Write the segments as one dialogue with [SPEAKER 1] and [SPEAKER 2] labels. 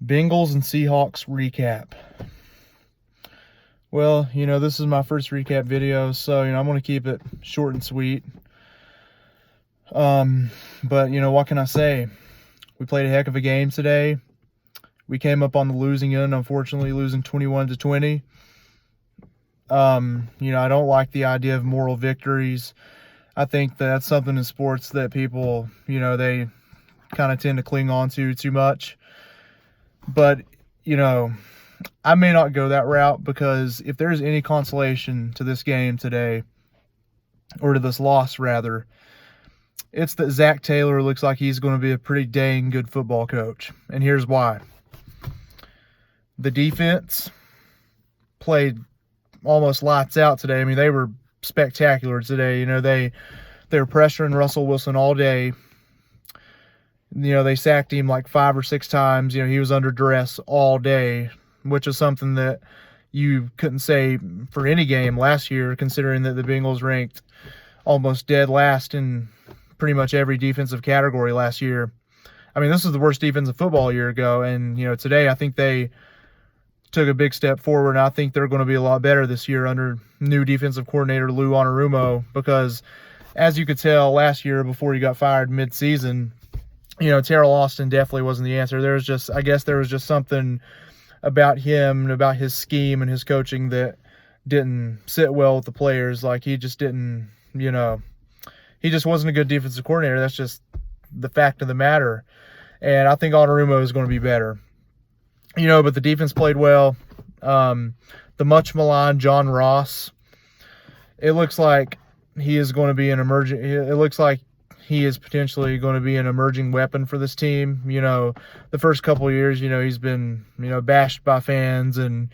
[SPEAKER 1] Bengals and Seahawks recap. Well, this is my first recap video, so, I'm going to keep it short and sweet. But, what can I say? We played a heck of a game today. We came up on the losing end, unfortunately, losing 21-20. I don't like the idea of moral victories. I think that's something in sports that people, they kind of tend to cling on to too much. But, I may not go that route, because if there's any consolation to this game today, or to this loss rather, it's that Zach Taylor looks like he's going to be a pretty dang good football coach. And here's why. The defense played almost lights out today. I mean, they were spectacular today. They were pressuring Russell Wilson all day. They sacked him like 5 or 6 times. He was under duress all day, which is something that you couldn't say for any game last year, considering that the Bengals ranked almost dead last in pretty much every defensive category last year. I mean, this is the worst defensive football a year ago, and, today I think they took a big step forward, and I think they're going to be a lot better this year under new defensive coordinator Lou Anarumo, because as you could tell last year before he got fired mid-season, Terrell Austin definitely wasn't the answer. I guess there was just something about him and about his scheme and his coaching that didn't sit well with the players. Like, he just didn't, he just wasn't a good defensive coordinator. That's just the fact of the matter. And I think Anarumo is going to be better. But the defense played well. The much maligned John Ross, it looks like he is going to be it looks like he is potentially going to be an emerging weapon for this team. The first couple of years, he's been, bashed by fans and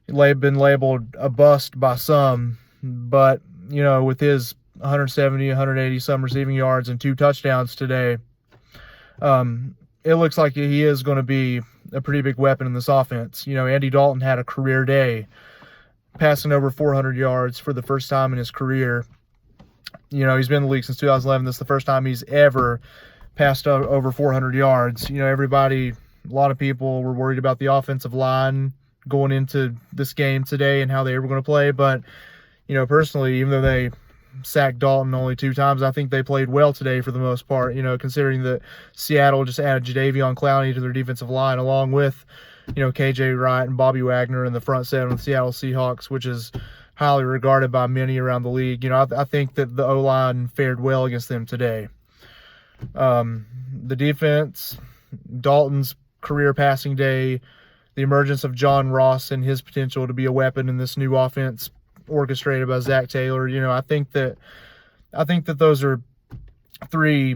[SPEAKER 1] been labeled a bust by some. But, with his 170, 180 some receiving yards and 2 touchdowns today, it looks like he is going to be a pretty big weapon in this offense. Andy Dalton had a career day, passing over 400 yards for the first time in his career. He's been in the league since 2011. This is the first time he's ever passed over 400 yards. A lot of people were worried about the offensive line going into this game today and how they were going to play. But, personally, even though they sacked Dalton only 2 times, I think they played well today for the most part, considering that Seattle just added Jadeveon Clowney to their defensive line, along with, KJ Wright and Bobby Wagner in the front 7 of the Seattle Seahawks, which is highly regarded by many around the league. I think that the O-line fared well against them today. The defense, Dalton's career passing day, the emergence of John Ross and his potential to be a weapon in this new offense orchestrated by Zach Taylor. I think that those are 3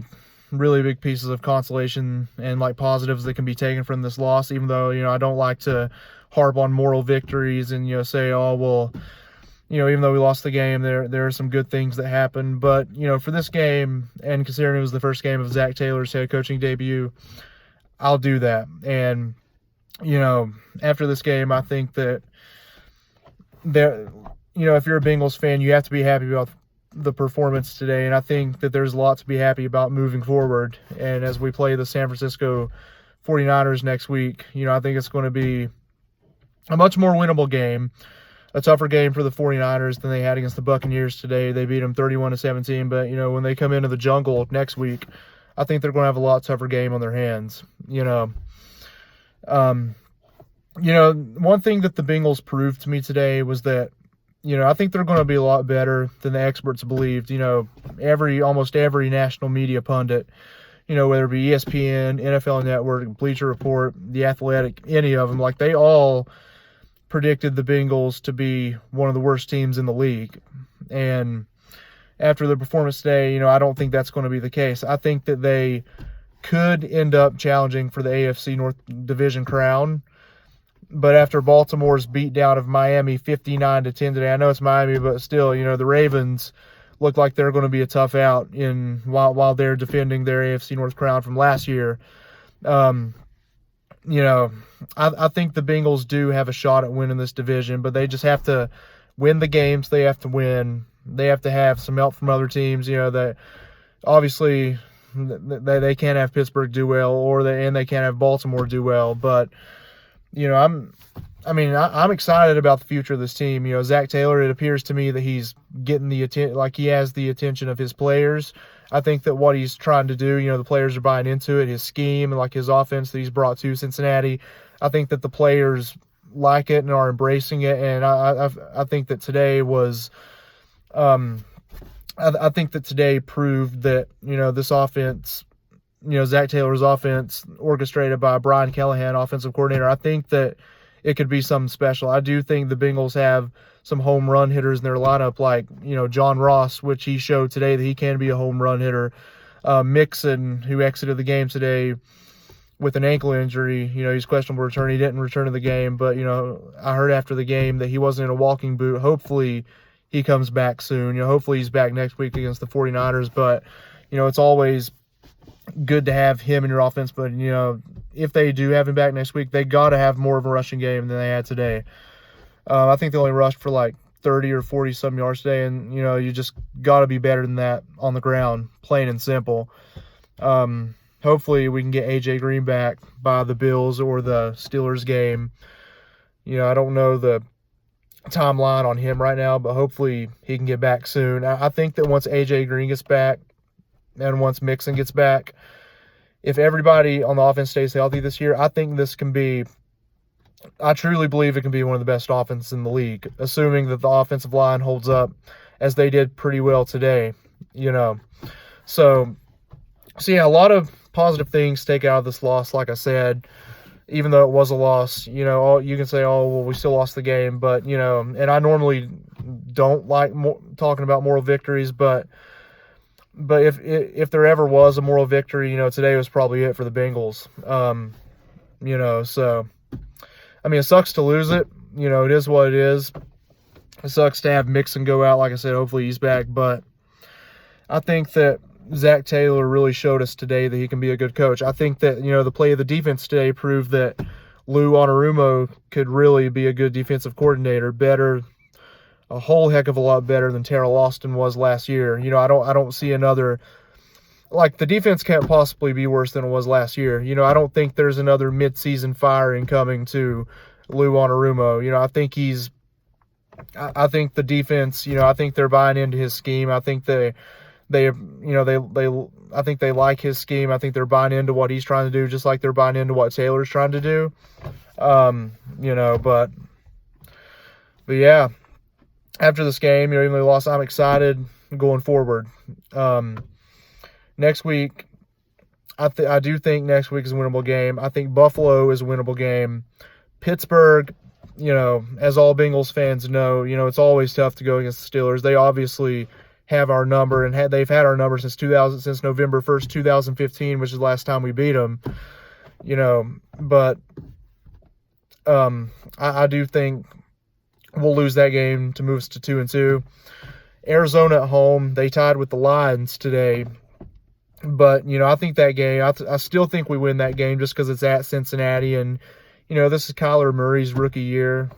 [SPEAKER 1] really big pieces of consolation and positives that can be taken from this loss, even though, I don't like to harp on moral victories and, say, oh, well, even though we lost the game, there are some good things that happened. But, for this game, and considering it was the first game of Zach Taylor's head coaching debut, I'll do that. And, after this game, I think that if you're a Bengals fan, you have to be happy about the performance today. And I think that there's a lot to be happy about moving forward. And as we play the San Francisco 49ers next week, I think it's going to be a much more winnable game. A tougher game for the 49ers than they had against the Buccaneers today. They beat them 31-17, but, when they come into the jungle next week, I think they're going to have a lot tougher game on their hands. One thing that the Bengals proved to me today was that, I think they're going to be a lot better than the experts believed. Almost every national media pundit, whether it be ESPN, NFL Network, Bleacher Report, The Athletic, any of them, they all predicted the Bengals to be one of the worst teams in the league. And after their performance today, I don't think that's going to be the case. I think that they could end up challenging for the AFC North Division crown. But after Baltimore's beatdown of Miami 59-10 today, I know it's Miami, but still, the Ravens look like they're going to be a tough out while they're defending their AFC North crown from last year. I think the Bengals do have a shot at winning this division, but they just have to win the games they have to win. They have to have some help from other teams, that obviously they can't have Pittsburgh do well, and they can't have Baltimore do well. But I'm excited about the future of this team. Zach Taylor, it appears to me that he's getting the attention, like he has the attention of his players. I think that what he's trying to do, the players are buying into it, his scheme and like his offense that he's brought to Cincinnati. I think that the players like it and are embracing it. And I think that today was, I think that today proved that, this offense, Zach Taylor's offense orchestrated by Brian Callahan, offensive coordinator, I think that it could be something special. I do think the Bengals have some home run hitters in their lineup, like, John Ross, which he showed today that he can be a home run hitter. Mixon, who exited the game today with an ankle injury, he's questionable return. He didn't return to the game, but, I heard after the game that he wasn't in a walking boot. Hopefully he comes back soon. Hopefully he's back next week against the 49ers, but, it's always good to have him in your offense. But, if they do have him back next week, they got to have more of a rushing game than they had today. I think they only rushed for like 30 or 40 some yards today, and you just got to be better than that on the ground, plain and simple. Hopefully we can get AJ Green back by the Bills or the Steelers game. I don't know the timeline on him right now, but hopefully he can get back soon. I think that once AJ Green gets back and once Mixon gets back, if everybody on the offense stays healthy this year, I think this can be, I truly believe it can be one of the best offenses in the league, assuming that the offensive line holds up as they did pretty well today, So yeah, a lot of positive things to take out of this loss, like I said, even though it was a loss. You can say, oh, well, we still lost the game, but, and I normally don't like talking about moral victories, but if there ever was a moral victory, today was probably it for the Bengals. So, it sucks to lose it. It is what it is. It sucks to have Mixon go out. Like I said, hopefully he's back. But I think that Zach Taylor really showed us today that he can be a good coach. I think that, the play of the defense today proved that Lou Anarumo could really be a good defensive coordinator, a whole heck of a lot better than Terrell Austin was last year. I don't see another, like, the defense can't possibly be worse than it was last year. I don't think there's another midseason firing coming to Lou Anarumo. I think the defense, I think they're buying into his scheme. I think I think they like his scheme. I think they're buying into what he's trying to do, just like they're buying into what Taylor's trying to do. But yeah, after this game, even though they lost, I'm excited going forward. Next week, I do think next week is a winnable game. I think Buffalo is a winnable game. Pittsburgh, as all Bengals fans know, it's always tough to go against the Steelers. They obviously have our number, and they've had our number since November 1st, 2015, which is the last time we beat them. But I do think we'll lose that game to move us to 2-2. Arizona at home, they tied with the Lions today. But, I think that game, I still think we win that game just because it's at Cincinnati. And, this is Kyler Murray's rookie year.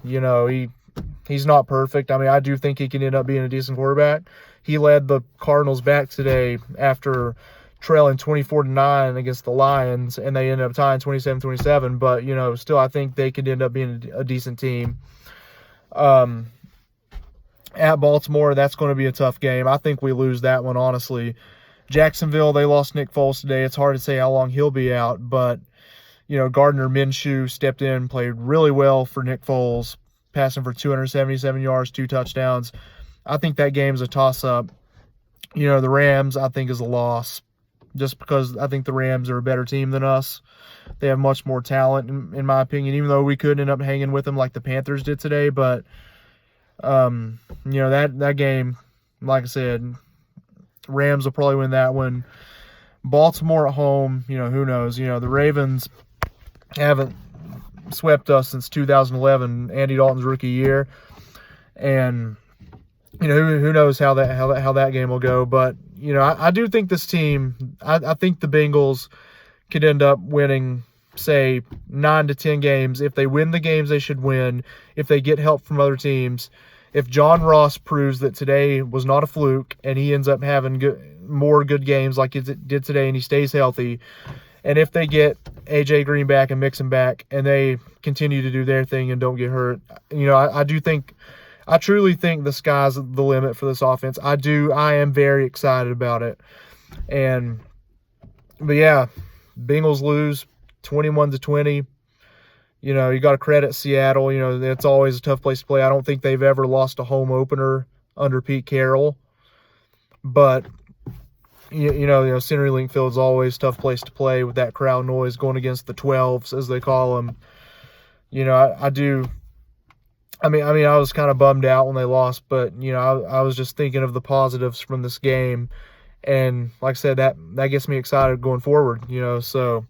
[SPEAKER 1] He's not perfect. I do think he can end up being a decent quarterback. He led the Cardinals back today after trailing 24-9 against the Lions, and they ended up tying 27-27. But, still, I think they could end up being a decent team. At Baltimore, that's going to be a tough game. I think we lose that one, honestly. Jacksonville, they lost Nick Foles today. It's hard to say how long he'll be out, but, Gardner Minshew stepped in, played really well for Nick Foles, passing for 277 yards, 2 touchdowns. I think that game's a toss-up. The Rams, I think, is a loss, just because I think the Rams are a better team than us. They have much more talent, in my opinion, even though we could end up hanging with them like the Panthers did today. But, that game, like I said, Rams will probably win that one. Baltimore at home, who knows? The Ravens haven't swept us since 2011, Andy Dalton's rookie year. And, who knows how that game will go. But, I do think this team, I think the Bengals could end up winning, say, 9 to 10 games. If they win the games they should win, if they get help from other teams, if John Ross proves that today was not a fluke and he ends up having more good games like he did today and he stays healthy, and if they get A.J. Green back and Mixon back and they continue to do their thing and don't get hurt, I truly think the sky's the limit for this offense. I am very excited about it. But yeah, Bengals lose 21-20. You got to credit Seattle. It's always a tough place to play. I don't think they've ever lost a home opener under Pete Carroll. But, CenturyLink Field is always a tough place to play with that crowd noise going against the 12s, as they call them. I was kind of bummed out when they lost, but, I was just thinking of the positives from this game. And like I said, that gets me excited going forward, so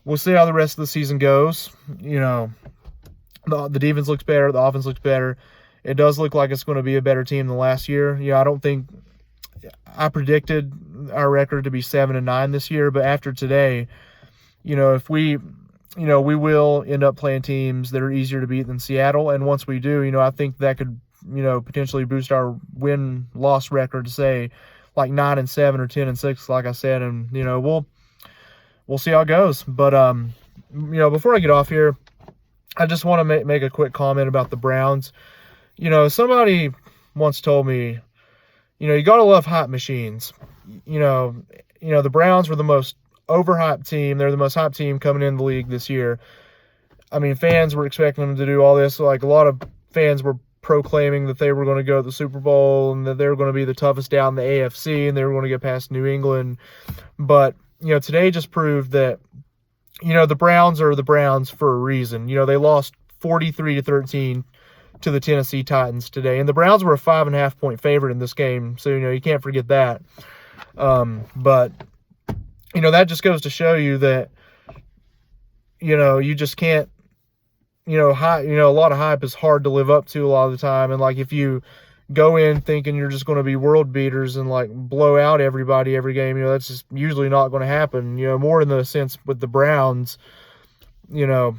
[SPEAKER 1] we'll see how the rest of the season goes. The defense looks better. The offense looks better. It does look like it's going to be a better team than last year. I don't think I predicted our record to be 7-9 this year, but after today, if we will end up playing teams that are easier to beat than Seattle. And once we do, I think that could, potentially boost our win-loss record to say like 9-7 or 10-6, like I said. And, we'll see how it goes. But, before I get off here, I just want to make a quick comment about the Browns. Somebody once told me, you got to love hype machines. The Browns were the most overhyped team. They're the most hyped team coming in the league this year. Fans were expecting them to do all this. Like, a lot of fans were proclaiming that they were going to go to the Super Bowl and that they were going to be the toughest out in the AFC and they were going to get past New England. But, today just proved that, the Browns are the Browns for a reason. They lost 43-13 to the Tennessee Titans today. And the Browns were a 5.5-point favorite in this game. So, you can't forget that. But, that just goes to show you that, you just can't, a lot of hype is hard to live up to a lot of the time. And, like, if you go in thinking you're just going to be world beaters and, like, blow out everybody every game, that's just usually not going to happen. More in the sense with the Browns, I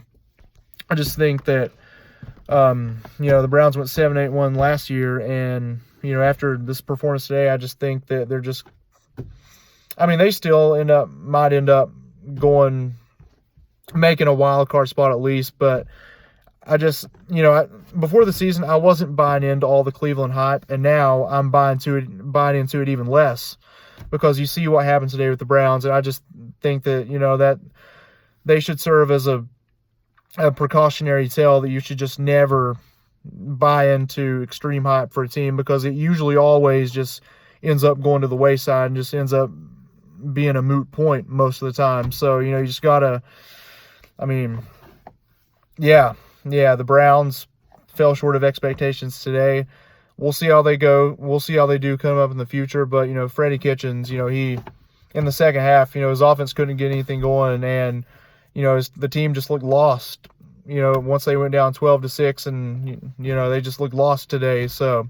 [SPEAKER 1] just think that, the Browns went 7-8-1 last year. And, after this performance today, I just think that they're just, they still might end up making a wild card spot at least, but I just, before the season, I wasn't buying into all the Cleveland hype, and now I'm buying into it even less because you see what happened today with the Browns, and I just think that, that they should serve as a precautionary tale that you should just never buy into extreme hype for a team because it usually always just ends up going to the wayside and just ends up being a moot point most of the time. So, you just gotta, the Browns fell short of expectations today. We'll see how they go. We'll see how they do come up in the future. But, Freddie Kitchens, he, in the second half, his offense couldn't get anything going. And, the team just looked lost, once they went down 12-6 and, they just looked lost today. So,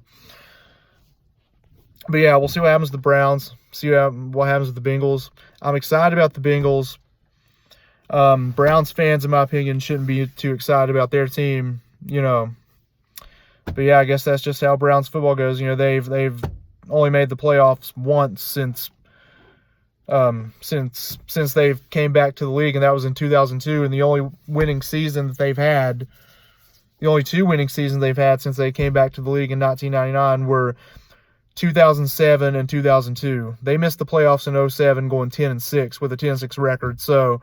[SPEAKER 1] but yeah, we'll see what happens with the Browns, see what happens with the Bengals. I'm excited about the Bengals. Browns fans, in my opinion, shouldn't be too excited about their team, But yeah, I guess that's just how Browns football goes. They've only made the playoffs once since they've came back to the league, and that was in 2002. And the only winning season that they've had, the only two winning seasons they've had since they came back to the league in 1999 were 2007 and 2002. They missed the playoffs in 2007, going 10-6 with a 10-6 record. So,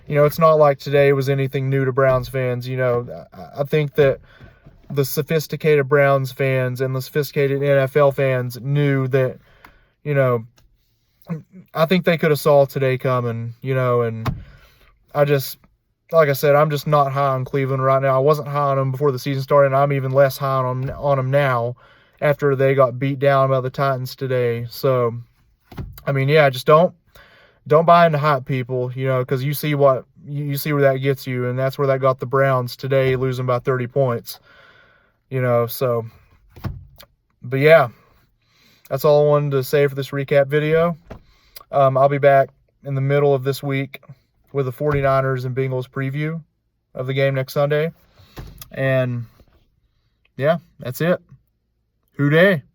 [SPEAKER 1] it's not like today was anything new to Browns fans. I think that the sophisticated Browns fans and the sophisticated NFL fans knew that, I think they could have saw today coming, and I just, like I said, I'm just not high on Cleveland right now. I wasn't high on them before the season started, and I'm even less high on them now after they got beat down by the Titans today. So, just don't buy into hype, people, because you see where that gets you, and that's where that got the Browns today, losing by 30 points, so, but yeah, that's all I wanted to say for this recap video. I'll be back in the middle of this week with a 49ers and Bengals preview of the game next Sunday, and yeah, that's it. Who dey?